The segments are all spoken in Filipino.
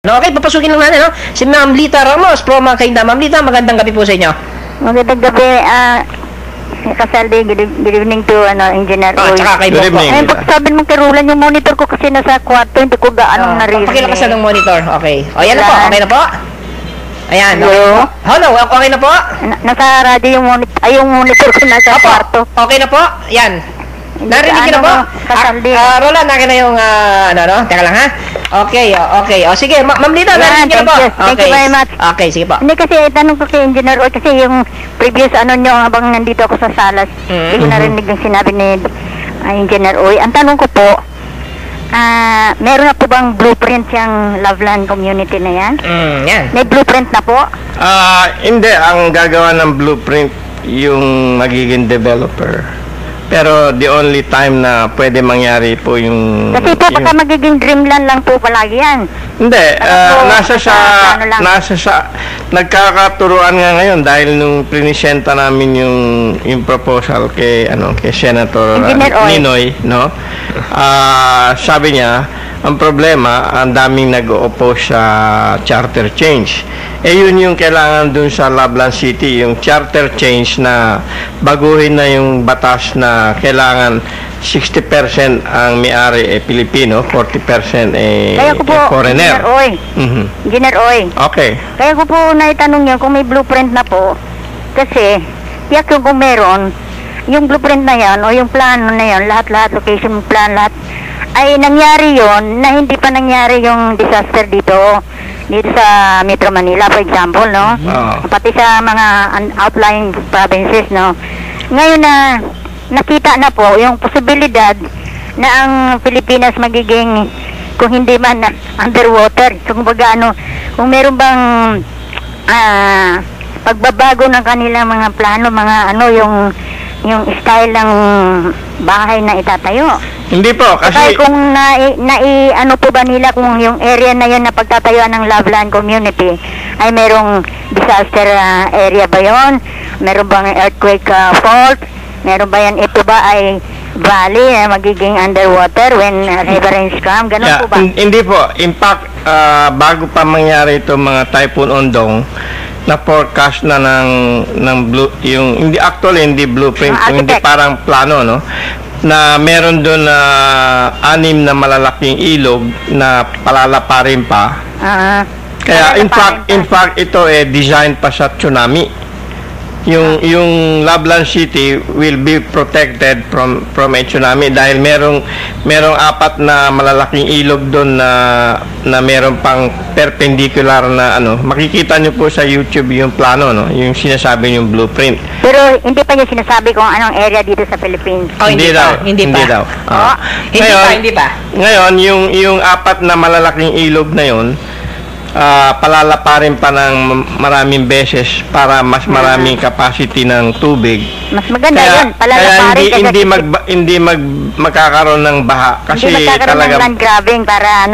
No, okay, papasukin lang natin, no? Si Ma'am Lita Ramos, pro mga kainda. Ma'am Lita, magandang gabi po sa inyo. Magandang gabi, Kasaldi, good evening to Engineer Uy. Tsaka kay Good Bobo. evening. Ayun, pagsabi mong kirulan yung monitor ko kasi nasa kwarto, hindi ko gaano narinig. Pakilakas na ng monitor. Okay. O, yan na po. Okay na po. Ayan. Hello? Okay. Hello, okay na po? Nasa radyo yung monitor, yung monitor ko nasa kwarto. Okay na po? Yan. Narinig niyo na po? Kasaldi. Roland, naki na yung, Teka lang, ha? Okay, okay. O, sige, Ma'am Lita, narinig niyo na po? Thank you very much. Okay, sige po. Hindi kasi tanong ko kay Engineer Uy kasi yung previous nyo habang nandito ako sa salas, hindi ko narinig yung sinabi ni Engineer Uy. Ang tanong ko po, meron na po bang blueprint yung Loveland community na yan? Yan. May blueprint na po? Hindi, ang gagawa ng blueprint yung magiging developer. Pero the only time na pwede mangyari po yung... Kasi po baka magiging dreamland lang po palagi yan. Hindi, Ano po, nasa sa nagkakaturuan nga ngayon dahil nung prinisyenta namin yung proposal kay Senator Engineer Oy. Ninoy, no? Sabi niya, ang problema, ang daming nag-o-oppose sa charter change. Yun yung kailangan dun sa Loveland City, yung charter change na baguhin na yung batas na kailangan 60% ang may-ari Pilipino, 40% Kaya ko po, foreigner. Engineer Oy. Engineer Oy. Okay. Kaya ko po naitanong niyo kung may blueprint na po. Kasi, tiyak yung kung meron, yung blueprint na yan, o yung plano na yan, lahat-lahat, location plan, lahat, ay nangyari yon na hindi pa nangyari yung disaster dito sa Metro Manila, for example, no? Pati sa mga outlying provinces, no? Ngayon na nakita na po yung posibilidad na ang Pilipinas magiging, kung hindi man underwater, so kumbaga kung meron bang pagbabago ng kanilang mga plano, mga yung style ng bahay na itatayo. Hindi po, kasi... Kaya kung ano po ba nila kung yung area na yun na pagtatayuan ng Loveland community ay merong disaster area ba yun? Meron bang earthquake fault? Meron ba yan? Ito ba ay valley na magiging underwater when river rains come? Ganun po ba? Hindi po. In fact, bago pa mangyari itong mga Typhoon Ondong, na forecast na ng yung hindi blueprint, yung hindi parang plano, no, na meron doon na 6 na malalaking ilog na palalaparin pa. Kaya in fact ito design pa sa tsunami. Yung Loveland City will be protected from a tsunami dahil merong 4 na malalaking ilog doon na meron pang perpendicular na makikita nyo po sa YouTube yung plano, no, yung sinasabi yung blueprint. Pero hindi pa niya sinasabi kung anong area dito sa Philippines. Hindi daw. Hindi pa. Ngayon yung 4 na malalaking ilog na yon, palalaparin pa ng maraming beses para mas maraming capacity ng tubig. Mas maganda yun, palalaparin kaya hindi magkakaroon ng baha kasi hindi magkakaroon ng land grabbing para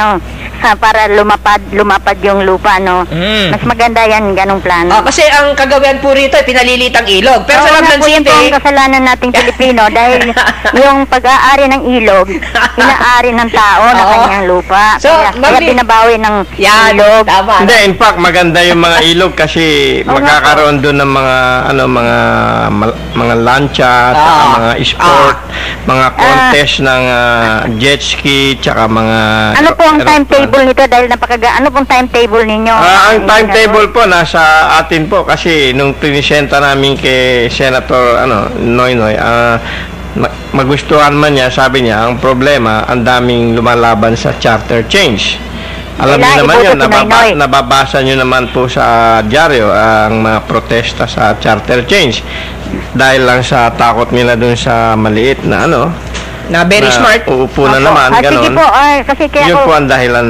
lumapad yung lupa, no? Mas maganda yan, ganong plano. Kasi ang kagawian po rito ay pinalilitang ilog. Pero sa Loveland City... Yan po ang kasalanan nating Pilipino dahil yung pag-aari ng ilog, inaari ng tao na kanyang lupa. So, kaya binabawi ng ilog. Tama. Hindi, in fact, maganda yung mga ilog kasi magkakaroon doon ng mga lancha, mga sport, mga contest ng jet ski, tsaka mga... Ano po ang timetable nito dahil ano pong timetable ninyo? Ang timetable po nasa atin po kasi nung pinisyenta namin kay Senator Noynoy, magustuhan man niya, sabi niya, ang problema, ang daming lumalaban sa charter change. Alam niyo naman yun, nababasa niyo naman po sa dyaryo ang mga protesta sa charter change dahil lang sa takot nila dun sa maliit na na very smart. Uupo na naman, gano'n. Sige po, kasi kaya yun po ang dahilan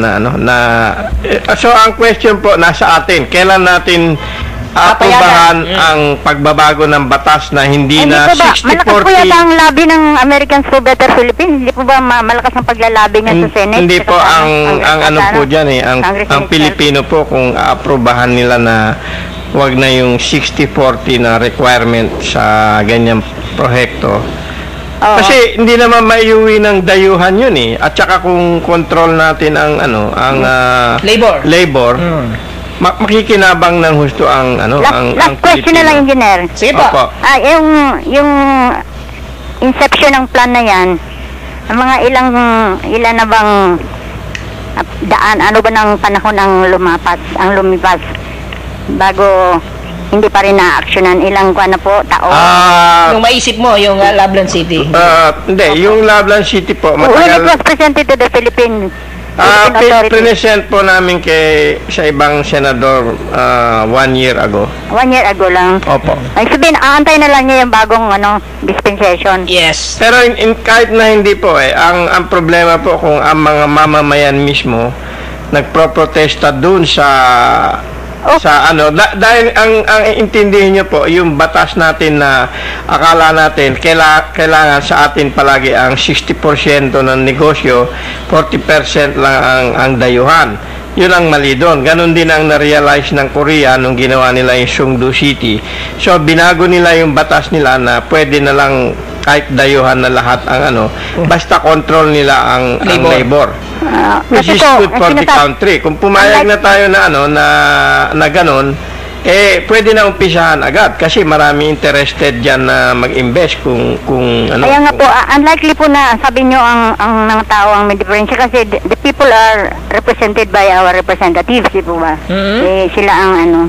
so ang question po nasa atin, kailan natin aprobahan ang pagbabago ng batas na hindi na 60-40? Malakas po yata ang lobby ng Americans for Better Philippines. Hindi po ba malakas ang paglalabi niya sa Senate? Hindi po, ang po dyan ang Pilipino po kung aprobahan nila na wag na yung 60-40 na requirement sa ganyang proyekto, Oo. Kasi hindi naman maiuwi ng dayuhan yun eh. At saka kung control natin ang labor, makikinabang ng husto ang Last question na lang, engineer. Sige po. Opo. Yung inception ng plan na yan, mga ilan na bang daan, ano ba ng panahon ang lumipas bago hindi pa rin na-actionan, ilang kuwan na po, taon? Nung maisip mo, yung Loveland City. Hindi, yung Loveland City po, When it was matagal. presented to the Philippine authorities, Present po namin sa ibang senador 1 year ago. 1 year ago lang. Opo. Ay sabihin, aantay na lang niya yung bagong dispensation. Yes. Pero kahit na hindi po ang problema po kung ang mga mamamayan mismo nagproprotesta dun dahil ang intindihin niyo po yung batas natin na akala natin kailangan sa atin palagi ang 60% ng negosyo, 40% lang ang dayuhan. Yun ang mali doon. Ganon din ang na-realize ng Korea nung ginawa nila yung Sungdu City. So binago nila yung batas nila na pwede na lang kahit dayuhan na lahat ang basta control nila ang labor. Which is good for the country. Kung pumayag na tayo na na ganon, pwede na umpisahan agad kasi marami interested diyan na mag-invest kung Kaya nga po, unlikely po na sabi nyo ang mga tao ang may diferensya kasi the people are represented by our representatives, di po ba? Sila ang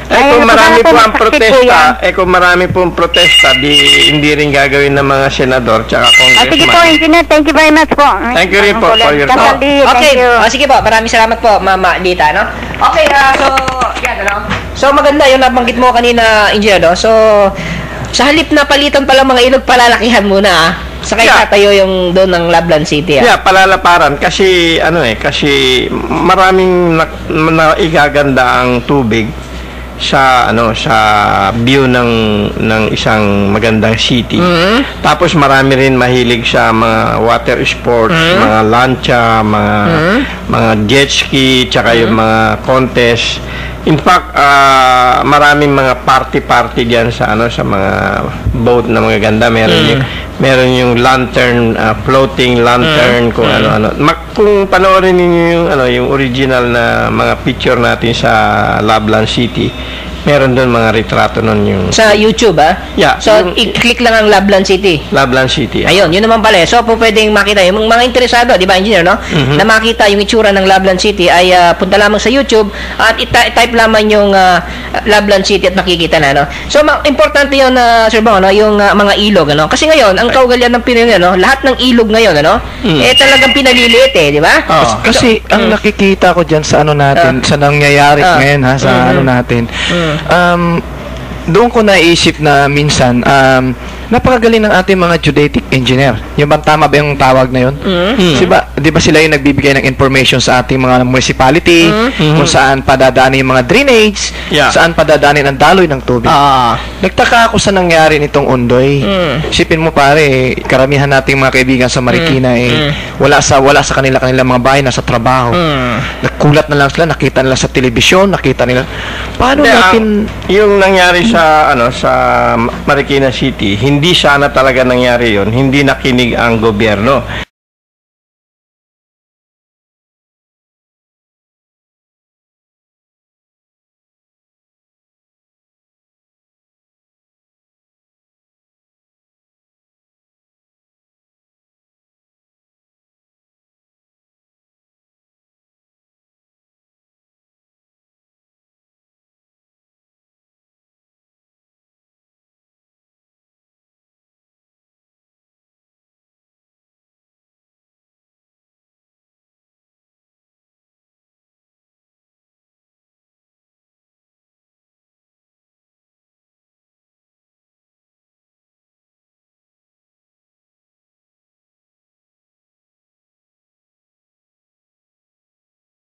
kung marami po ang protesta, yan. kung marami pong protesta, hindi rin gagawin ng mga senador tsaka congressman. Sige po, engineer, thank you very much po. Thank you rin po for your Kasal time. D, Okay. thank you. Sige po. Maraming salamat po, Mama Dita, no? Okay, So maganda yung nabanggit mo kanina, engineer, no? So sa halip na palitan pala mga ilog, palalakihan muna, Sakay tatayo yung doon ng Loveland City. Yeah, palalaparan kasi kasi maraming naigaganda ang tubig sa sa view ng isang magandang city. Tapos marami rin mahilig sa mga water sports, mga lancha, mga jet ski, tsaka yung mga contest. In fact, maraming mga party diyan sa sa mga boat na mga ganda. Meron yung lantern, floating lantern, kung ano-ano. Kung panoorin niyo yung original na mga picture natin sa Loveland City, meron doon mga retrato nun yung... Sa YouTube, Yeah. So, i-click lang ang Loveland City. Loveland City. Ayun, yun naman pala. So, po pwedeng makita. Yung mga interesado, di ba, engineer, no? Na makita yung itsura ng Loveland City ay punta lamang sa YouTube at i-type lamang yung Loveland City at makikita na, no? So, importante yun, Sir Bong, no? Yung mga ilog, ano? Kasi ngayon, ang kaugalian ng Pinoy, no? Lahat ng ilog ngayon, ano? Talagang pinaliliit, di ba? Kasi ang nakikita ko dyan sa natin, sa nangyayari ngayon, sa natin, doon ko naisip na minsan, napakagaling ng ating mga geodetic engineer. Yung bang tama ba yung tawag na yun? Di ba sila yung nagbibigay ng information sa ating mga municipality, kung saan padadaanin yung mga drainage, saan padadaanin ang daloy ng tubig. Nagtaka ako sa nangyari nitong Ondoy. Isipin mo pare, karamihan nating mga kaibigan sa Marikina wala sa kanilang mga bahay, nasa trabaho. Nagkulat na lang sila, nakita nila sa telebisyon, nakita nila. Paano natin yung nangyari sa sa Marikina City, hindi sana talaga nangyari yon, hindi nakinig ang gobyerno.